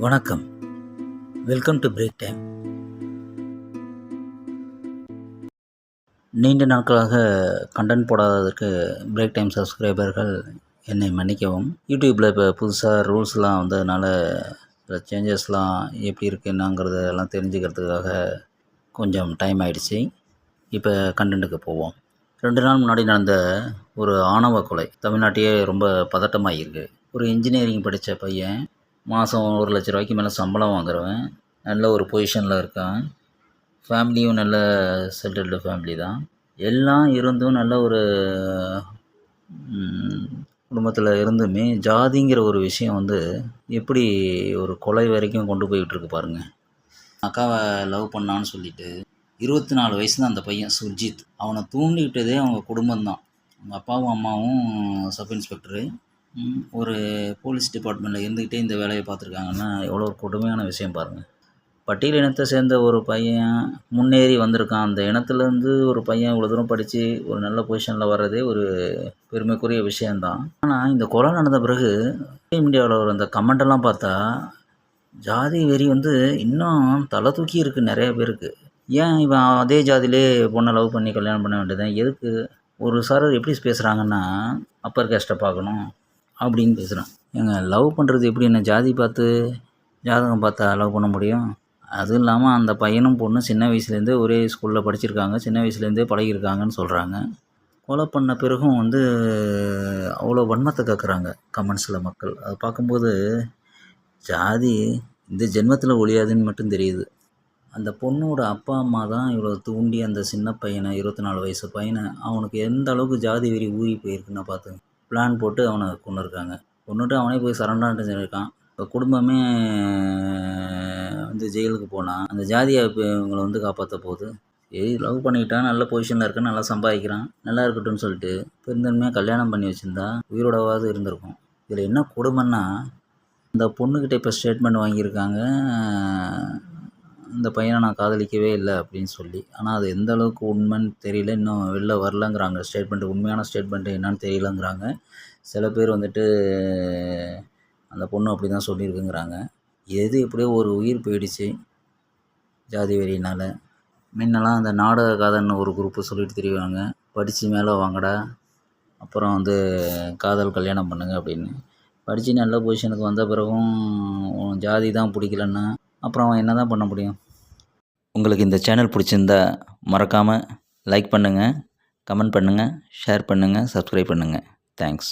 வணக்கம். Welcome to break time. நீண்ட நாட்களாக கண்டென்ட் போடாததற்கு பிரேக் டைம் சப்ஸ்கிரைபர்கள் என்னை மன்னிக்கவும். யூடியூப்பில் இப்போ புதுசாக ரூல்ஸ்லாம் வந்ததுனால சில சேஞ்சஸ்லாம் எப்படி இருக்குது என்னங்கிறத எல்லாம் தெரிஞ்சுக்கிறதுக்காக கொஞ்சம் டைம் ஆகிடுச்சி. இப்போ கண்டென்ட்டுக்கு போவோம். 2 நாள் முன்னாடி நடந்த ஒரு ஆணவ கொலை தமிழ்நாட்டையே ரொம்ப பதட்டமாகிருக்கு. ஒரு இன்ஜினியரிங் படித்த பையன் மாதம் 1,00,000 ரூபாய்க்கு மேலே சம்பளம் வாங்குறவன், நல்ல ஒரு பொசிஷனில் இருக்கான். ஃபேமிலியும் நல்ல செட்டில்டு ஃபேமிலி தான். எல்லாம் இருந்தும் நல்ல ஒரு குடும்பத்தில் இருந்துமே ஜாதிங்கிற ஒரு விஷயம் வந்து எப்படி ஒரு கொலை வரைக்கும் கொண்டு போய்கிட்டுருக்கு பாருங்கள். அக்காவை லவ் பண்ணான்னு சொல்லிட்டு 24 வயசு தான் அந்த பையன் சுர்ஜித். அவனை தூண்டிக்கிட்டதே அவங்க குடும்பம்தான். அவங்க அப்பாவும் அம்மாவும் சப் இன்ஸ்பெக்டரு, ஒரு போலீஸ் டிபார்ட்மெண்ட்டில் இருந்துக்கிட்டே இந்த வேலையை பார்த்துருக்காங்கன்னா எவ்வளோ ஒரு கொடுமையான விஷயம் பாருங்கள். பட்டியல் இனத்தை சேர்ந்த ஒரு பையன் முன்னேறி வந்திருக்கான். அந்த இனத்துலேருந்து ஒரு பையன் இவ்வளோ தூரம் படித்து ஒரு நல்ல பொசிஷனில் வர்றதே ஒரு பெருமைக்குரிய விஷயந்தான். ஆனால் இந்த கொலை நடந்த பிறகு சோஷியல் மீடியாவில் வர அந்த கமெண்டெல்லாம் பார்த்தா ஜாதி வெறி வந்து இன்னும் தலை தூக்கி இருக்குது நிறைய பேருக்கு. ஏன் இவன் அதே ஜாதியிலே பொண்ணை லவ் பண்ணி கல்யாணம் பண்ண வேண்டியதான், எதுக்கு? ஒரு சாரர் எப்படி பேசுகிறாங்கன்னா அப்பர் கேஸ்ட்டை பார்க்கணும் அப்படின்னு பேசுகிறான். ஏங்க, லவ் பண்ணுறது எப்படி? என்ன ஜாதி பார்த்து ஜாதகம் பார்த்தா லவ் பண்ண முடியும்? அதுவும் இல்லாமல் அந்த பையனும் பொண்ணும் சின்ன வயசுலேருந்தே ஒரே ஸ்கூலில் படிச்சிருக்காங்க, சின்ன வயசுலேருந்தே பழகியிருக்காங்கன்னு சொல்கிறாங்க. கொலை பண்ண பிறகும் வந்து அவ்வளோ வன்மத்தை கக்குறாங்க கமெண்ட்ஸில் மக்கள். அதை பார்க்கும்போது ஜாதி இந்த ஜென்மத்தில் ஒழியாதுன்னு மட்டும் தெரியுது. அந்த பொண்ணோட அப்பா அம்மா தான் இவ்வளோ தூண்டி அந்த சின்ன பையனை, 24 வயசு பையனை, அவனுக்கு எந்த அளவுக்கு ஜாதி வெறி ஊறி போயிருக்குன்னா பார்த்துங்க. பிளான் போட்டு அவனை கொன்னுருக்காங்க. கொன்னுட்டு அவனே போய் சரண்டர் இருக்கான். இப்போ குடும்பமே வந்து ஜெயிலுக்கு போனால் அந்த ஜாதியை இவங்களை வந்து காப்பாற்ற போகுது. சரி, லவ் பண்ணிக்கிட்டான், நல்ல பொசிஷனில் இருக்கான், நல்லா சம்பாதிக்கிறான், நல்லா இருக்கட்டும்னு சொல்லிட்டு பெருந்தன்மையாக கல்யாணம் பண்ணி வச்சுருந்தா உயிரோடவாது இருந்திருக்கும். இதில் என்ன கொடுமைன்னா, அந்த பொண்ணுக்கிட்ட இப்போ ஸ்டேட்மெண்ட் வாங்கியிருக்காங்க, இந்த பையனை நான் காதலிக்கவே இல்லை அப்படின்னு சொல்லி. ஆனால் அது எந்த அளவுக்கு உண்மைன்னு தெரியல, இன்னும் வெளில வரலங்கிறாங்க. ஸ்டேட்மெண்ட்டு உண்மையான ஸ்டேட்மெண்ட்டு என்னன்னு தெரியலங்கிறாங்க. சில பேர் வந்துட்டு அந்த பொண்ணு அப்படி தான் சொல்லியிருக்குங்கிறாங்க. எது எப்படியோ ஒரு உயிர் போயிடுச்சு ஜாதி வெறியினால். முன்னெல்லாம் அந்த நாடக காதல்னு ஒரு குரூப்பு சொல்லிட்டு தெரிவாங்க, படித்து மேலே வாங்கடா, அப்புறம் வந்து காதல் கல்யாணம் பண்ணுங்க அப்படின்னு. படித்து நல்ல பொசிஷனுக்கு வந்த பிறகும் ஜாதி தான் பிடிக்கலன்னா அப்புறம் அவன் என்ன தான் பண்ண முடியும்? உங்களுக்கு இந்த சேனல் பிடிச்சிருந்தா மறக்காமல் லைக் பண்ணுங்கள், கமெண்ட் பண்ணுங்கள், ஷேர் பண்ணுங்கள், சப்ஸ்கிரைப் பண்ணுங்கள். தேங்க்ஸ்.